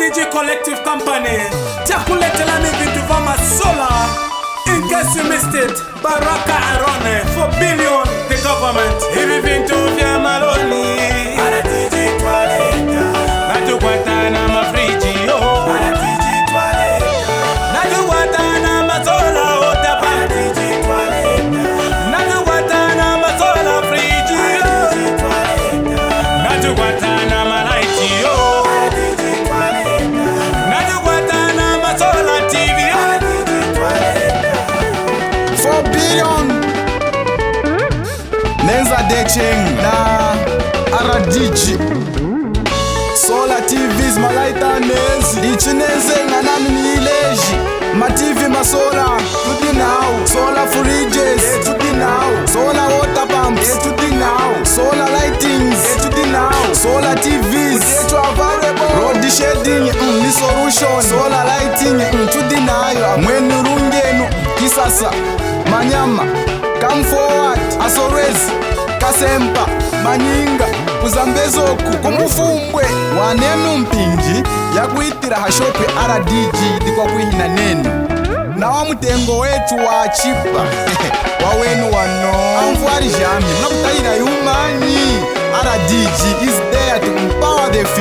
RDG Collective Company. Chakuletela ni vintu vya masola. In case you missed it, Baraka Arone for billion the government. Hivi vintu vya maloni. RDG twaleta. Natukwata na mafriji yo. RDG twaleta. Natukwata na masola otapa. RDG twaleta. Natukwata na masola friji yo. RDG twaleta. Natukwata na malaiti yo. RDG twaleta. Natukwata na masola TV yo. RDG twaleta. 4 billion Nenza Deching na RDG Solar TVs malaita nezi Ichinenze nganami ni ileji Ma TV ma solar Tudi now Solar fridges Tudi now Solar water pumps Tudi now Solar lightings Tudi now Solar TVs Road shading ni solution Solar lighting Tudi now Mwenu rungenu Kisasa Manyama Come forward Asorezi Kasempa Manyinga Kuzambezoku Kumufumbwe Wanenu mpinji ya kuitira hashope RDG dikwa kuhina nenu na wa mutengo wetu wa chipa wawenu wano amfuari jami mnakutayira yumanyi RDG is there to empower the future.